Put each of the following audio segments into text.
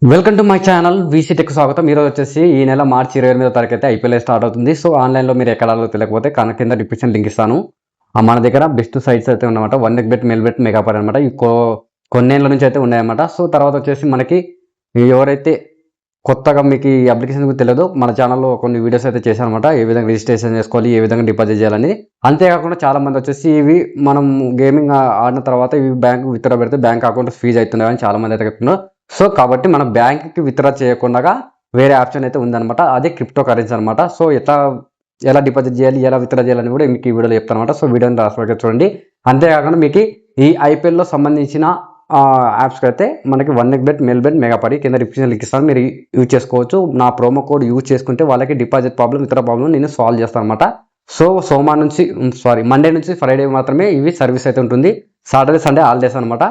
Welcome to my channel VC tech స్వాగతం. ఈరోజు వచ్చేసి ఈ నెల మార్చి 28వ తారీఖు అయితే ఐపీఎల్ స్టార్ట్ అవుతుంది. సో ఆన్లైన్లో మీరు ఎక్కడ తెలియకపోతే కింద డిస్క్రిప్షన్ లింక్ ఇస్తాను. మన దగ్గర బెస్ట్ సైట్స్ అయితే ఉన్నాయన్నమాట. వన్ నెక్ bet, Melbet, Megapari అనమాట. ఈ కొన్నేళ్ళ నుంచి అయితే ఉన్నాయన్నమాట. సో తర్వాత వచ్చేసి మనకి ఎవరైతే కొత్తగా మీకు ఈ అప్లికేషన్ గురించి తెలియదు, మన ఛానల్లో కొన్ని వీడియోస్ అయితే చేశాను అనమాట. ఏ విధంగా రిజిస్ట్రేషన్ చేసుకోవాలి, ఏ విధంగా డిపాజిట్ చేయాలని. అంతేకాకుండా చాలా మంది వచ్చేసి ఇవి మనం గేమింగ్ ఆడిన తర్వాత ఇవి బ్యాంక్ విత్డ్రా పెడితే బ్యాంక్ అకౌంట్ ఫీజు అవుతున్నాయి అని చాలా మంది అయితే చెప్తున్నారు. సో కాబట్టి మనం బ్యాంక్కి విత్డ్రా చేయకుండా వేరే ఆప్షన్ అయితే ఉందన్నమాట. అదే క్రిప్టో కరెన్సీ అనమాట. సో ఎలా డిపాజిట్ చేయాలి, ఎలా విత్డ్రా చేయాలని కూడా మీకు ఈ వీడియోలో చెప్తాను అనమాట. సో వీడియోని రాసుకొని చూడండి. అంతేకాకుండా మీకు ఈ ఐపీఎల్లో సంబంధించిన యాప్స్కి అయితే మనకి వన్ నెక్ bet, Melbet, Megapari కింద డిస్క్రిప్షన్ లింక్ ఇస్తాను, మీరు యూజ్ చేసుకోవచ్చు. నా ప్రోమో కోడ్ యూజ్ చేసుకుంటే వాళ్ళకి డిపాజిట్ ప్రాబ్లం, ఇతర ప్రాబ్లం నేను సాల్వ్ చేస్తాను అనమాట. సో మండే నుంచి ఫ్రైడే మాత్రమే ఇవి సర్వీస్ అయితే ఉంటుంది. సాటర్డే, సండే హాలిడేస్ అనమాట.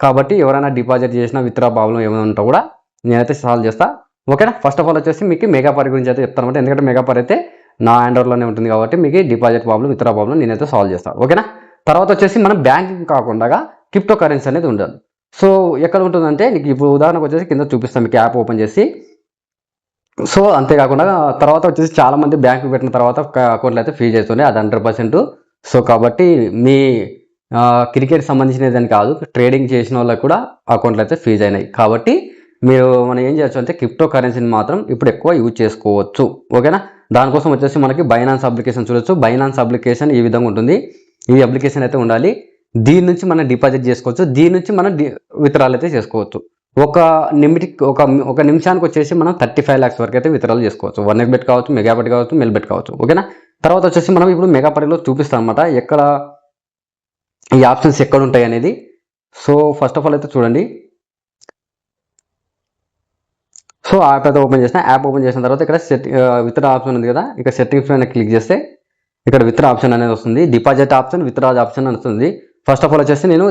కాబట్టి ఎవరైనా డిపాజిట్ చేసిన విత్డ్రా ప్రాబ్లం ఏమైనా ఉంటే కూడా నేనైతే సాల్వ్ చేస్తా. ఓకేనా. ఫస్ట్ ఆఫ్ ఆల్ వచ్చేసి మీకు మెగా పర్ గురించి అయితే చెప్తాను అనమాట. ఎందుకంటే మెగా పర్ అయితే నా హ్యాండ్ఓవర్లోనే ఉంటుంది కాబట్టి మీకు డిపాజిట్ ప్రాబ్లం, విత్డ్రా ప్రాబ్లం నేనైతే సాల్వ్ చేస్తాను. ఓకేనా. తర్వాత వచ్చేసి మనం బ్యాంకింగ్ కాకుండా క్రిప్టో కరెన్సీ అనేది ఉండాలి. సో ఎక్కడ ఉంటుందంటే నీకు ఇప్పుడు ఉదాహరణకు వచ్చేసి కింద చూపిస్తాను మీకు యాప్ ఓపెన్ చేసి. సో అంతేకాకుండా తర్వాత వచ్చేసి చాలామంది బ్యాంకు పెట్టిన తర్వాత అకౌంట్లో అయితే ఫీజు అవుతుంది, అది 100%. సో కాబట్టి మీ క్రికెట్ సంబంధించిన దానికి కాదు, ట్రేడింగ్ చేసిన వాళ్ళకి కూడా అకౌంట్లో అయితే ఫీజు అయినాయి. కాబట్టి మనం ఏం చేయొచ్చు అంటే క్రిప్టో కరెన్సీని మాత్రం ఇప్పుడు ఎక్కువ యూజ్ చేసుకోవచ్చు. ఓకేనా. దానికోసం వచ్చేసి మనకి బైనాన్స్ అప్లికేషన్ చూడొచ్చు. బైనాన్స్ అప్లికేషన్ ఈ విధంగా ఉంటుంది. ఈ అప్లికేషన్ అయితే ఉండాలి. దీని నుంచి మనం డిపాజిట్ చేసుకోవచ్చు, దీని నుంచి మనం విత్డ్రాల్ అయితే చేసుకోవచ్చు. ఒక నిమిషానికి వచ్చేసి మనం 35 lakhs వరకు అయితే విత్డ్రాల్ చేసుకోవచ్చు. వన్ నెక్ బెట్ కావచ్చు, మెగా బెట్ కావచ్చు, మెల్ బెట్ కావచ్చు. ఓకేనా. తర్వాత వచ్చేసి మనం ఇప్పుడు మెగా పర్లో చూపిస్తాం అనమాట ఎక్కడ ఈ ఆప్షన్స్ ఎక్కడ ఉంటాయి అనేది. సో ఫస్ట్ ఆఫ్ ఆల్ అయితే చూడండి. సో యాప్ అయితే ఓపెన్ చేసిన తర్వాత ఇక్కడ విత్డ్రా ఆప్షన్ ఉంది కదా, ఇక్కడ సెట్టింగ్స్ పైన క్లిక్ చేస్తే ఇక్కడ విత్డ్రా ఆప్షన్ అనేది వస్తుంది. డిపాజిట్ ఆప్షన్, విత్డ్రా ఆప్షన్ అని వస్తుంది. ఫస్ట్ ఆఫ్ ఆల్ వచ్చేసి నేను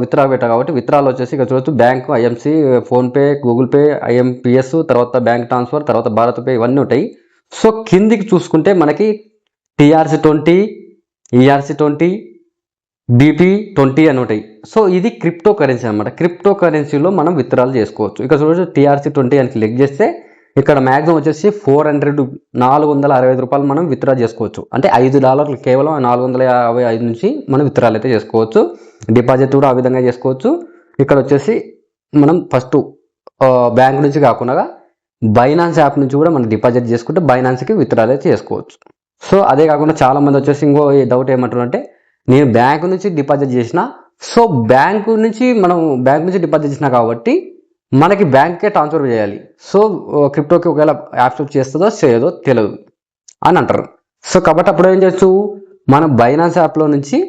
విత్డ్రా పెట్టా కాబట్టి విత్డ్రాలో వచ్చేసి ఇక్కడ చూడొచ్చు bank, IMC, PhonePe, Google pay, IMPS, తర్వాత బ్యాంక్ ట్రాన్స్ఫర్, తర్వాత భారత్ పే, ఇవన్నీ ఉంటాయి. సో కిందికి చూసుకుంటే మనకి TRC20, ERC20, BP20 అని ఉంటాయి. సో ఇది క్రిప్టో కరెన్సీ అనమాట. క్రిప్టో కరెన్సీలో మనం విత్డ్రాల్ చేసుకోవచ్చు. ఇక్కడ చూడొచ్చు TRC20 అని క్లిక్ చేస్తే ఇక్కడ మ్యాక్సిమం వచ్చేసి 465 రూపాయలు మనం విత్డ్రా చేసుకోవచ్చు. అంటే $5 కేవలం 455 నుంచి మనం విత్డ్రాల్ అయితే చేసుకోవచ్చు. డిపాజిట్ కూడా ఆ విధంగా చేసుకోవచ్చు. ఇక్కడ వచ్చేసి మనం ఫస్ట్ బ్యాంక్ నుంచి కాకుండా బైనాన్స్ యాప్ నుంచి కూడా మనం డిపాజిట్ చేసుకుంటే బైనాన్స్కి విత్డ్రాల్ అయితే చేసుకోవచ్చు. సో అదే కాకుండా చాలామంది వచ్చేసి ఇంకో డౌట్ ఏమంటారు అంటే నేను బ్యాంకు నుంచి డిపాజిట్ చేసిన, సో బ్యాంకు నుంచి డిపాజిట్ చేసిన కాబట్టి మనకి బ్యాంక్కే ట్రాన్స్ఫర్ చేయాలి. సో క్రిప్టోకి ఒకవేళ యాప్ చేస్తుందో చేయదో తెలియదు అని అంటారు. సో కాబట్టి అప్పుడు ఏం చేయొచ్చు, మనం బైనాన్స్ యాప్లో నుంచి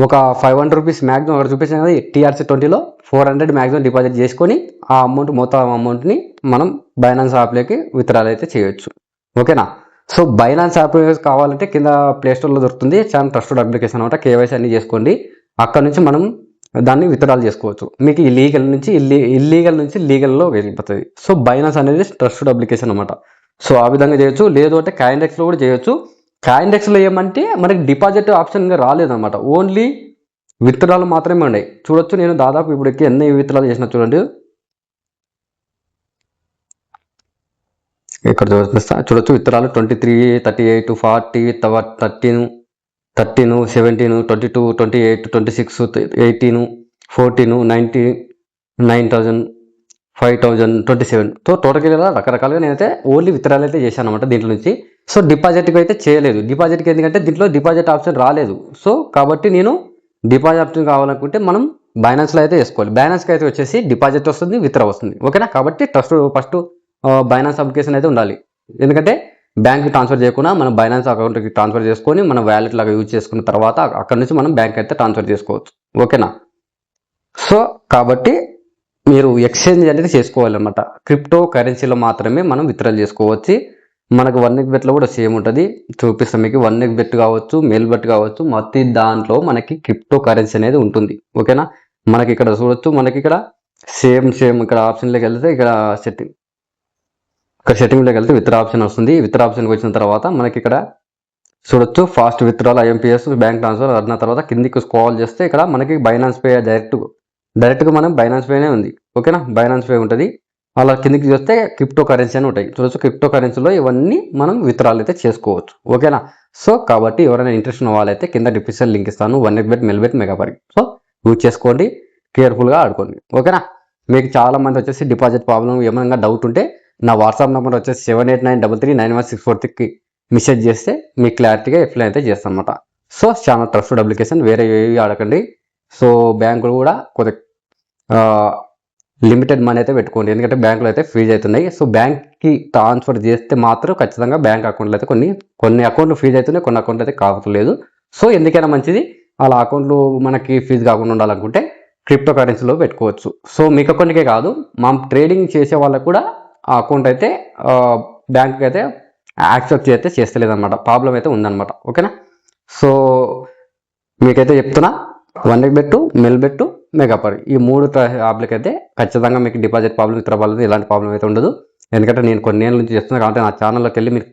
ఒక 500 రూపీస్ మ్యాక్సిమం అక్కడ చూపించాం కదా TRC20లో 400 మ్యాక్సిమం డిపాజిట్ చేసుకొని ఆ మొత్తం అమౌంట్ని మనం బైనాన్స్ యాప్లోకి విత్డ్రాల్ అయితే చేయొచ్చు. ఓకేనా. సో బైనాన్స్ యాప్ కావాలంటే కింద ప్లేస్టోర్లో దొరుకుతుంది. చాలా ట్రస్టెడ్ అప్లికేషన్ అనమాట. KYC అన్ని చేసుకోండి. అక్కడ నుంచి మనం దాన్ని విత్డ్రాల్ చేసుకోవచ్చు. మీకు ఇల్లీగల్ నుంచి లీగల్లో వెళ్ళిపోతుంది. సో బైనాన్స్ అనేది ట్రస్టెడ్ అప్లికేషన్ అనమాట. సో ఆ విధంగా చేయొచ్చు. లేదు అంటే కాయిన్డెక్స్లో కూడా చేయొచ్చు. కాయిన్డెక్స్లో ఏమంటే మనకి డిపాజిట్ ఆప్షన్ ఇంకా రాలేదన్నమాట. ఓన్లీ విత్డ్రాల్ మాత్రమే ఉన్నాయి. చూడొచ్చు నేను దాదాపు ఇప్పటికి ఎన్ని విత్డ్రాల్ చేసిన చూడండి. ఇక్కడ చూడొచ్చు విత్డ్రాల్ 23, 38, 40, 13, 17, 22, 28, 26, 18, 14, 19, 9,000, 5,000, 27. సో టోటల్గా రకరకాలుగా నేనైతే ఓన్లీ విత్డ్రాల్ అయితే చేశాను అనమాట దీంట్లో నుంచి. సో డిపాజిట్కి అయితే చేయలేదు. డిపాజిట్కి ఎందుకంటే దీంట్లో డిపాజిట్ ఆప్షన్ రాలేదు. సో కాబట్టి నేను డిపాజిట్ ఆప్షన్ కావాలనుకుంటే మనం బైనాన్స్లో అయితే వేసుకోవాలి. బైనాన్స్కి అయితే వచ్చేసి డిపాజిట్ వస్తుంది, విత్డ్రా వస్తుంది. ఓకేనా. కాబట్టి ఫస్ట్ బైనాన్స్ అప్లికేషన్ అయితే ఉండాలి. ఎందుకంటే బ్యాంక్కి ట్రాన్స్ఫర్ చేయకుండా మనం బైనాన్స్ అకౌంట్కి ట్రాన్స్ఫర్ చేసుకొని మన వ్యాలెట్ లాగా యూజ్ చేసుకున్న తర్వాత అక్కడ నుంచి మనం బ్యాంక్ అయితే ట్రాన్స్ఫర్ చేసుకోవచ్చు. ఓకేనా. సో కాబట్టి మీరు ఎక్స్చేంజ్ అనేది చేసుకోవాలన్నమాట. క్రిప్టో కరెన్సీలో మాత్రమే మనం విత్డ్రాల్ చేసుకోవచ్చు. మనకు వన్ నెక్ బెట్లో కూడా సేమ్ ఉంటుంది. చూపిస్తాం మీకు. వన్ నెక్ బెట్ కావచ్చు, మెల్ బెట్ కావచ్చు, ప్రతి దాంట్లో మనకి క్రిప్టో కరెన్సీ అనేది ఉంటుంది. ఓకేనా. మనకి ఇక్కడ చూడొచ్చు, మనకి ఇక్కడ సేమ్ ఇక్కడ ఆప్షన్లోకి వెళ్తే ఇక్కడ సెట్టింగ్లోకి వెళ్తే విత్డ్రా ఆప్షన్ వస్తుంది. విత్డ్రా ఆప్షన్కి వచ్చిన తర్వాత మనకి ఇక్కడ చూడొచ్చు fast withdrawal, IMPS, bank transfer అన్న తర్వాత కిందికి స్క్రోల్ చేస్తే ఇక్కడ మనకి బైనాన్స్ పే డైరెక్ట్గా మనం బైనాన్స్ పేనే ఉంది. ఓకేనా. బైనాన్స్ పే ఉంటుంది. అలా కిందికి చూస్తే క్రిప్టో కరెన్సీ అని ఉంటాయి చూడొచ్చు. క్రిప్టో కరెన్సీలో ఇవన్నీ మనం విత్డ్రాల్ అయితే చేసుకోవచ్చు. ఓకేనా. సో కాబట్టి ఎవరైనా ఇంట్రెస్ట్ ఉన్న వాళ్ళైతే కింద డిస్క్రిప్షన్ లింక్ ఇస్తాను. 1xbet మెల్బెట్ మెగాపరి. సో యూజ్ చేసుకోండి, కేర్ఫుల్గా ఆడుకోండి. ఓకేనా. మీకు చాలా మంది వచ్చేసి డిపాజిట్ ప్రాబ్లం ఏమైనా డౌట్ ఉంటే నా వాట్సాప్ నెంబర్ వచ్చేసి 7893391643కి మెసేజ్ చేస్తే మీకు క్లారిటీగా ఎక్స్ప్లెయిన్ అయితే చేస్తాను అనమాట. సో చాలా ట్రస్టెడ్ అప్లికేషన్, వేరే ఏవి ఆడకండి. సో బ్యాంకులు కూడా కొద్దిగా లిమిటెడ్ మనీ అయితే పెట్టుకోండి, ఎందుకంటే బ్యాంకులు అయితే ఫ్రీజ్ అవుతున్నాయి. సో బ్యాంక్కి ట్రాన్స్ఫర్ చేస్తే మాత్రం ఖచ్చితంగా బ్యాంక్ అకౌంట్లు అయితే కొన్ని అకౌంట్లు ఫ్రీజ్ అవుతున్నాయి, కొన్ని అకౌంట్లు అయితే కావట్లేదు. సో ఎందుకైనా మంచిది అలా అకౌంట్లు మనకి ఫీజు కాకుండా ఉండాలనుకుంటే క్రిప్టో కరెన్సీలో పెట్టుకోవచ్చు. సో మీకు అకౌంట్కే కాదు, మా ట్రేడింగ్ చేసే వాళ్ళకు కూడా ఆ అకౌంట్ అయితే బ్యాంక్కి అయితే యాక్సెప్ట్ అయితే చేస్తలేదు అనమాట, ప్రాబ్లం అయితే ఉందన్నమాట. ఓకేనా. సో మీకైతే చెప్తున్నా, 1xbet, మెల్బెట్, మెగాపరి ఈ 3 యాప్లకి అయితే ఖచ్చితంగా మీకు డిపాజిట్ ప్రాబ్లం, ఇతర ప్రాబ్లం ఎలాంటి ప్రాబ్లం అయితే ఉండదు. ఎందుకంటే నేను కొన్ని ఏళ్ళ నుంచి చేస్తున్నాను కాబట్టి నా ఛానల్లోకి వెళ్ళి మీకు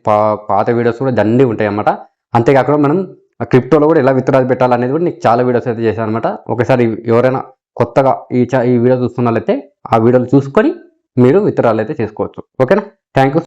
పాత వీడియోస్ కూడా దండి ఉంటాయి అన్నమాట. అంతేకాకుండా మనం క్రిప్టోలో కూడా ఎలా విత్డ్రా పెట్టాలనేది కూడా నీకు చాలా వీడియోస్ అయితే చేశాను అనమాట. ఒకసారి ఎవరైనా కొత్తగా ఈ వీడియో చూస్తున్న వాళ్ళైతే ఆ వీడియోలు చూసుకొని మీరు విత్డ్రాలు అయితే చేసుకోవచ్చు. ఓకేనా. Thank you.